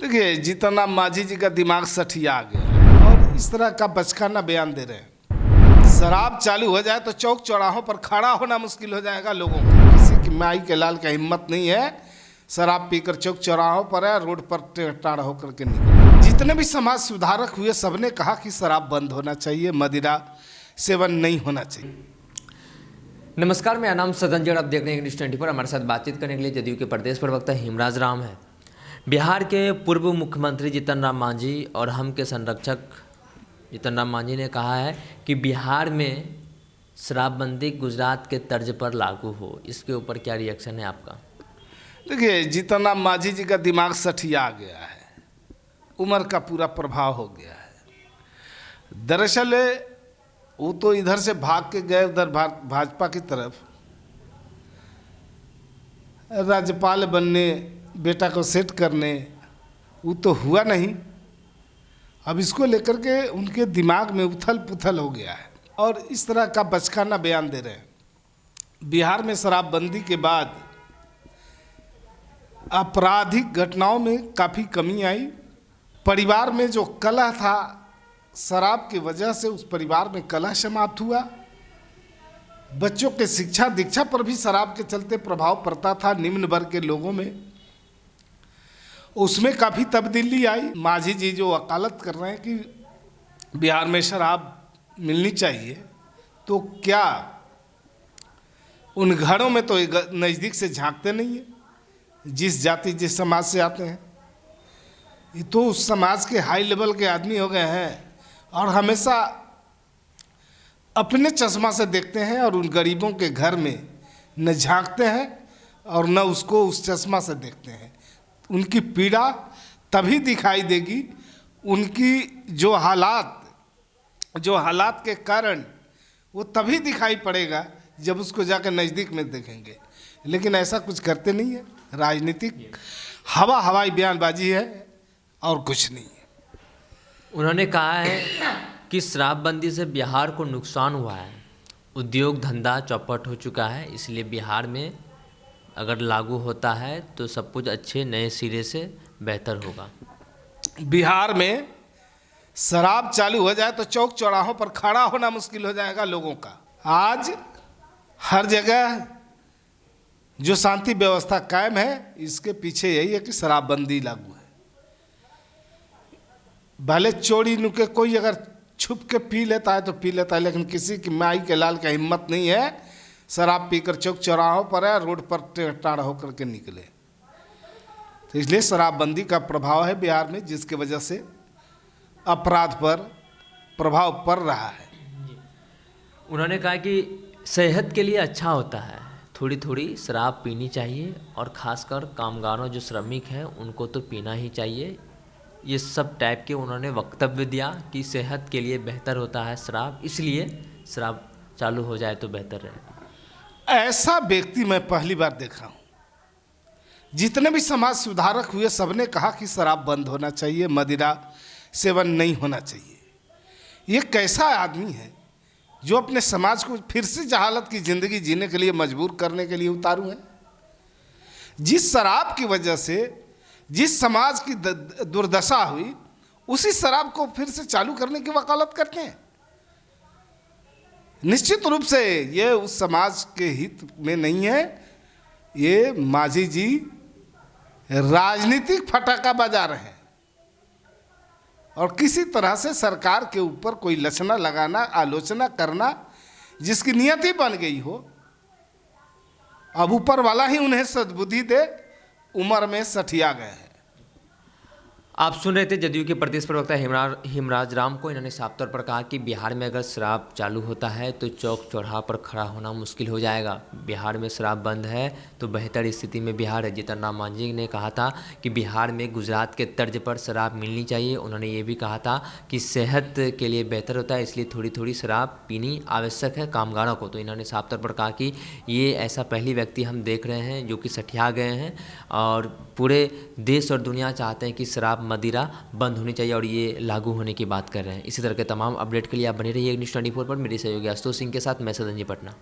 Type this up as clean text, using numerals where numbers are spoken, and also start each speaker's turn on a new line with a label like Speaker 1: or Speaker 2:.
Speaker 1: देखिए, जीतनराम मांझी जी का दिमाग सठिया गया और इस तरह का बचकाना बयान दे रहे हैं। शराब चालू हो जाए तो चौक चौराहों पर खड़ा होना मुश्किल हो जाएगा लोगों को। किसी की माई के लाल का हिम्मत नहीं है शराब पीकर चौक चौराहों पर है रोड पर टेढ़ा होकर के निकले। जितने भी समाज सुधारक हुए सबने कहा कि शराब बंद होना चाहिए, मदिरा सेवन नहीं होना चाहिए।
Speaker 2: नमस्कार, मेरा नाम सदन। आप देख रहे हैं न्यूज़ 24 पर। हमारे साथ बातचीत करने के लिए जदयू के प्रदेश प्रवक्ता हेमराज राम है। बिहार के पूर्व मुख्यमंत्री जीतनराम मांझी और हम के संरक्षक जीतनराम मांझी ने कहा है कि बिहार में शराबबंदी गुजरात के तर्ज पर लागू हो। इसके ऊपर क्या रिएक्शन है आपका?
Speaker 1: देखिए, जीतनराम मांझी जी का दिमाग सठिया गया है, उम्र का पूरा प्रभाव हो गया है। दरअसल वो तो इधर से भाग के गए उधर भाजपा की तरफ, राज्यपाल बनने, बेटा को सेट करने, वो तो हुआ नहीं। अब इसको लेकर के उनके दिमाग में उथल पुथल हो गया है और इस तरह का बचकाना बयान दे रहे हैं। बिहार में शराबबंदी के बाद आपराधिक घटनाओं में काफ़ी कमी आई। परिवार में जो कलह था, शराब की वजह से उस परिवार में कलह समाप्त हुआ। बच्चों के शिक्षा दीक्षा पर भी शराब के चलते प्रभाव पड़ता था निम्न वर्ग के लोगों में, उसमें काफ़ी तब्दीली आई। मांझी जी जो वकालत कर रहे हैं कि बिहार में शराब मिलनी चाहिए, तो क्या उन घरों में तो नज़दीक से झांकते नहीं है? जिस जाति जिस समाज से आते हैं, ये तो उस समाज के हाई लेवल के आदमी हो गए हैं और हमेशा अपने चश्मा से देखते हैं और उन गरीबों के घर में न झांकते हैं और न उसको उस चश्मा से देखते हैं। उनकी पीड़ा तभी दिखाई देगी, उनकी जो हालात के कारण वो तभी दिखाई पड़ेगा जब उसको जाकर नज़दीक में देखेंगे। लेकिन ऐसा कुछ करते नहीं है। राजनीतिक हवाई बयानबाजी है और कुछ नहीं है।
Speaker 2: उन्होंने कहा है कि शराबबंदी से बिहार को नुकसान हुआ है, उद्योग धंधा चौपट हो चुका है, इसलिए बिहार में अगर लागू होता है तो सब कुछ अच्छे नए सिरे से बेहतर होगा।
Speaker 1: बिहार में शराब चालू हो जाए तो चौक चौराहों पर खड़ा होना मुश्किल हो जाएगा लोगों का। आज हर जगह जो शांति व्यवस्था कायम है, इसके पीछे यही है कि शराबबंदी लागू है। भले चोरी नुके कोई अगर छुप के पी लेता है तो पी लेता है, लेकिन किसी की माई के लाल का हिम्मत नहीं है शराब पीकर चौक चौराहों पर है रोड पर टेढ़ा होकर के निकले। तो इसलिए शराबबंदी का प्रभाव है बिहार में, जिसके वजह से अपराध पर प्रभाव पड़ रहा है।
Speaker 2: उन्होंने कहा कि सेहत के लिए अच्छा होता है, थोड़ी थोड़ी शराब पीनी चाहिए और ख़ासकर कामगारों जो श्रमिक हैं उनको तो पीना ही चाहिए। ये सब टाइप के उन्होंने वक्तव्य दिया कि सेहत के लिए बेहतर होता है शराब, इसलिए शराब चालू हो जाए तो बेहतर रहे।
Speaker 1: ऐसा व्यक्ति मैं पहली बार देखा हूँ। जितने भी समाज सुधारक हुए सबने कहा कि शराब बंद होना चाहिए, मदिरा सेवन नहीं होना चाहिए। ये कैसा आदमी है जो अपने समाज को फिर से जहालत की ज़िंदगी जीने के लिए मजबूर करने के लिए उतारू है? जिस शराब की वजह से जिस समाज की दुर्दशा हुई, उसी शराब को फिर से चालू करने की वकालत करते हैं। निश्चित रूप से ये उस समाज के हित में नहीं है। ये मांझी जी राजनीतिक फटाका बजा रहे हैं और किसी तरह से सरकार के ऊपर कोई लछना लगाना, आलोचना करना, जिसकी नियत ही बन गई हो। अब ऊपर वाला ही उन्हें सद्बुद्धि दे, उम्र में सठिया गए हैं।
Speaker 2: आप सुन रहे थे जदयू के प्रदेश प्रवक्ता हेमराज राम को। इन्होंने साफ तौर पर कहा कि बिहार में अगर शराब चालू होता है तो चौक चौराहा पर खड़ा होना मुश्किल हो जाएगा। बिहार में शराब बंद है तो बेहतर स्थिति में बिहार है। जीतनराम मांझी ने कहा था कि बिहार में गुजरात के तर्ज पर शराब मिलनी चाहिए। उन्होंने ये भी कहा था कि सेहत के लिए बेहतर होता है, इसलिए थोड़ी थोड़ी शराब पीनी आवश्यक है कामगारों को। तो इन्होंने साफ तौर पर कहा कि ये ऐसा पहली व्यक्ति हम देख रहे हैं जो कि सठिया गए हैं और पूरे देश और दुनिया चाहते हैं कि शराब मदिरा बंद होनी चाहिए और ये लागू होने की बात कर रहे हैं। इसी तरह के तमाम अपडेट के लिए आप बने रहिए न्यूज़ 24 पर। मेरे सहयोगी आशुतोष सिंह के साथ मैं सदन जी पटना।